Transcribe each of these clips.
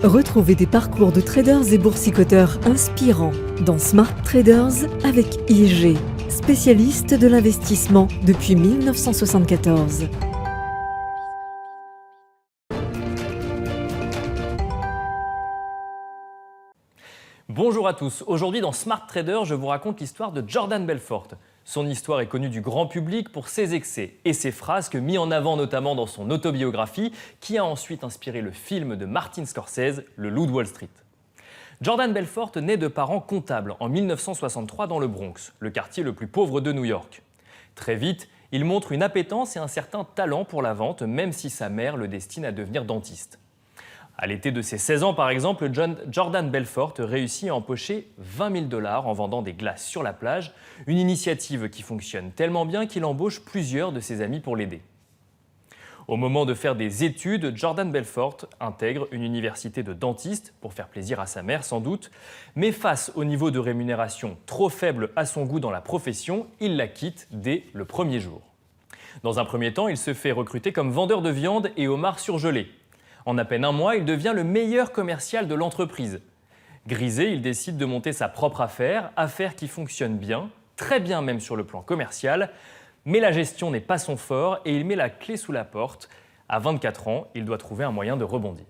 Retrouvez des parcours de traders et boursicoteurs inspirants dans Smart Traders avec IG, spécialiste de l'investissement depuis 1974. Bonjour à tous, aujourd'hui dans Smart Trader, je vous raconte l'histoire de Jordan Belfort. Son histoire est connue du grand public pour ses excès et ses frasques mis en avant notamment dans son autobiographie qui a ensuite inspiré le film de Martin Scorsese, Le Loup de Wall Street. Jordan Belfort naît de parents comptables en 1963 dans le Bronx, le quartier le plus pauvre de New York. Très vite, il montre une appétence et un certain talent pour la vente, même si sa mère le destine à devenir dentiste. À l'été de ses 16 ans, par exemple, Jordan Belfort réussit à empocher 20 000 $ en vendant des glaces sur la plage, une initiative qui fonctionne tellement bien qu'il embauche plusieurs de ses amis pour l'aider. Au moment de faire des études, Jordan Belfort intègre une université de dentiste, pour faire plaisir à sa mère sans doute, mais face au niveau de rémunération trop faible à son goût dans la profession, il la quitte dès le premier jour. Dans un premier temps, il se fait recruter comme vendeur de viande et homards surgelés. En à peine un mois, il devient le meilleur commercial de l'entreprise. Grisé, il décide de monter sa propre affaire qui fonctionne bien, très bien même sur le plan commercial, mais la gestion n'est pas son fort et il met la clé sous la porte. À 24 ans, il doit trouver un moyen de rebondir.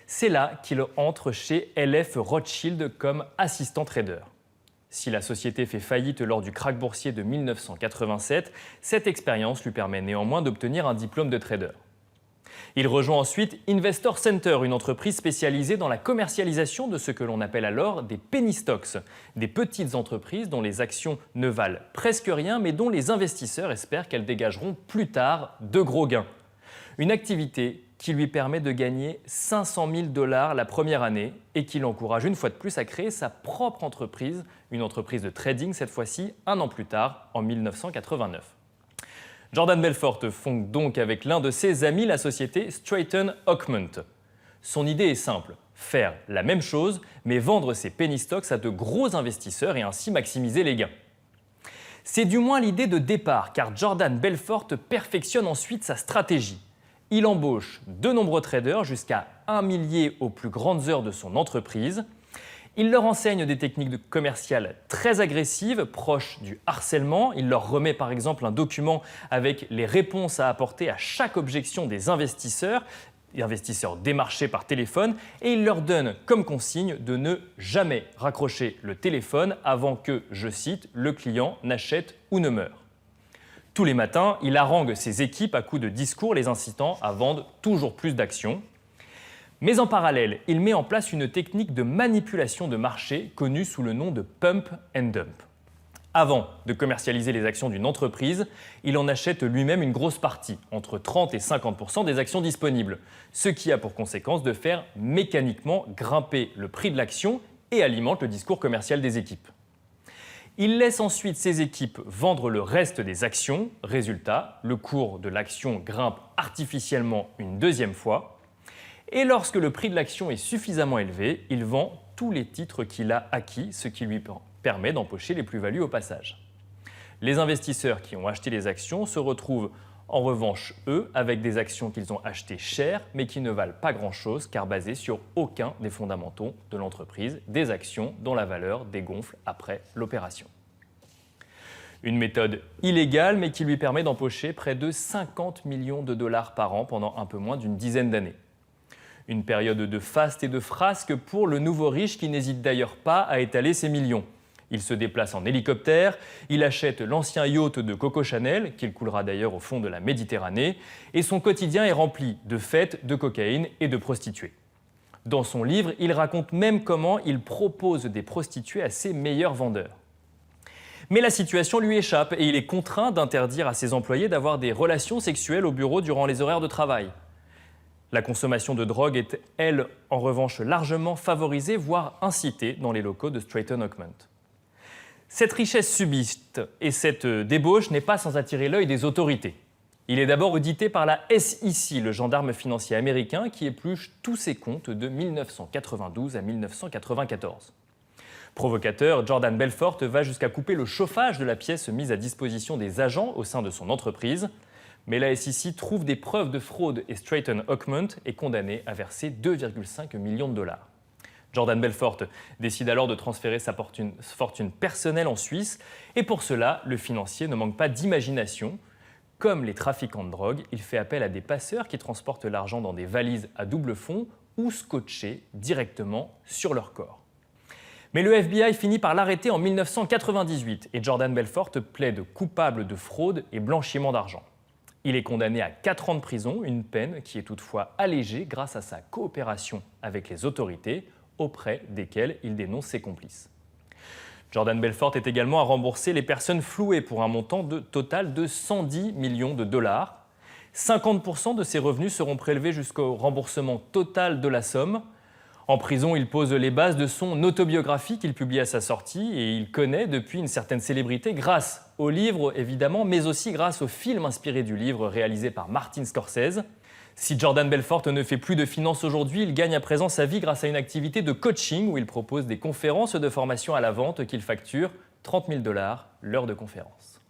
C'est là qu'il entre chez LF Rothschild comme assistant trader. Si la société fait faillite lors du krach boursier de 1987, cette expérience lui permet néanmoins d'obtenir un diplôme de trader. Il rejoint ensuite Investor Center, une entreprise spécialisée dans la commercialisation de ce que l'on appelle alors des penny stocks, des petites entreprises dont les actions ne valent presque rien mais dont les investisseurs espèrent qu'elles dégageront plus tard de gros gains. Une activité qui lui permet de gagner 500 000 $ la première année et qui l'encourage une fois de plus à créer sa propre entreprise, une entreprise de trading cette fois-ci, un an plus tard, en 1989. Jordan Belfort fonde donc avec l'un de ses amis la société Stratton Oakmont. Son idée est simple, faire la même chose mais vendre ses penny stocks à de gros investisseurs et ainsi maximiser les gains. C'est du moins l'idée de départ car Jordan Belfort perfectionne ensuite sa stratégie. Il embauche de nombreux traders jusqu'à 1 millier aux plus grandes heures de son entreprise. Il leur enseigne des techniques commerciales très agressives, proches du harcèlement. Il leur remet par exemple un document avec les réponses à apporter à chaque objection des investisseurs démarchés par téléphone, et il leur donne comme consigne de ne jamais raccrocher le téléphone avant que, je cite, le client n'achète ou ne meure. Tous les matins, il harangue ses équipes à coups de discours les incitant à vendre toujours plus d'actions. Mais en parallèle, il met en place une technique de manipulation de marché connue sous le nom de pump and dump. Avant de commercialiser les actions d'une entreprise, il en achète lui-même une grosse partie, entre 30 et 50% des actions disponibles, ce qui a pour conséquence de faire mécaniquement grimper le prix de l'action et alimente le discours commercial des équipes. Il laisse ensuite ses équipes vendre le reste des actions. Résultat, le cours de l'action grimpe artificiellement une deuxième fois. Et lorsque le prix de l'action est suffisamment élevé, il vend tous les titres qu'il a acquis, ce qui lui permet d'empocher les plus-values au passage. Les investisseurs qui ont acheté les actions se retrouvent en revanche, eux, avec des actions qu'ils ont achetées chères, mais qui ne valent pas grand-chose car basées sur aucun des fondamentaux de l'entreprise, des actions dont la valeur dégonfle après l'opération. Une méthode illégale, mais qui lui permet d'empocher près de 50 millions de $ par an pendant un peu moins d'une dizaine d'années. Une période de faste et de frasques pour le nouveau riche qui n'hésite d'ailleurs pas à étaler ses millions. Il se déplace en hélicoptère, il achète l'ancien yacht de Coco Chanel, qu'il coulera d'ailleurs au fond de la Méditerranée, et son quotidien est rempli de fêtes, de cocaïne et de prostituées. Dans son livre, il raconte même comment il propose des prostituées à ses meilleurs vendeurs. Mais la situation lui échappe et il est contraint d'interdire à ses employés d'avoir des relations sexuelles au bureau durant les horaires de travail. La consommation de drogue est, elle, en revanche, largement favorisée, voire incitée dans les locaux de Stratton Oakmont. Cette richesse subsiste et cette débauche n'est pas sans attirer l'œil des autorités. Il est d'abord audité par la SEC, le gendarme financier américain, qui épluche tous ses comptes de 1992 à 1994. Provocateur, Jordan Belfort va jusqu'à couper le chauffage de la pièce mise à disposition des agents au sein de son entreprise. Mais la SEC trouve des preuves de fraude et Stratton Oakmont est condamné à verser 2,5 millions de dollars. Jordan Belfort décide alors de transférer sa fortune personnelle en Suisse et pour cela, le financier ne manque pas d'imagination. Comme les trafiquants de drogue, il fait appel à des passeurs qui transportent l'argent dans des valises à double fond ou scotchées directement sur leur corps. Mais le FBI finit par l'arrêter en 1998 et Jordan Belfort plaide coupable de fraude et blanchiment d'argent. Il est condamné à 4 ans de prison, une peine qui est toutefois allégée grâce à sa coopération avec les autorités, auprès desquelles il dénonce ses complices. Jordan Belfort est également à rembourser les personnes flouées pour un montant total de 110 millions de dollars. 50% de ses revenus seront prélevés jusqu'au remboursement total de la somme. En prison, il pose les bases de son autobiographie qu'il publie à sa sortie et il connaît depuis une certaine célébrité grâce au livre évidemment, mais aussi grâce au film inspiré du livre réalisé par Martin Scorsese. Si Jordan Belfort ne fait plus de finance aujourd'hui, il gagne à présent sa vie grâce à une activité de coaching où il propose des conférences de formation à la vente qu'il facture 30 000 $ l'heure de conférence.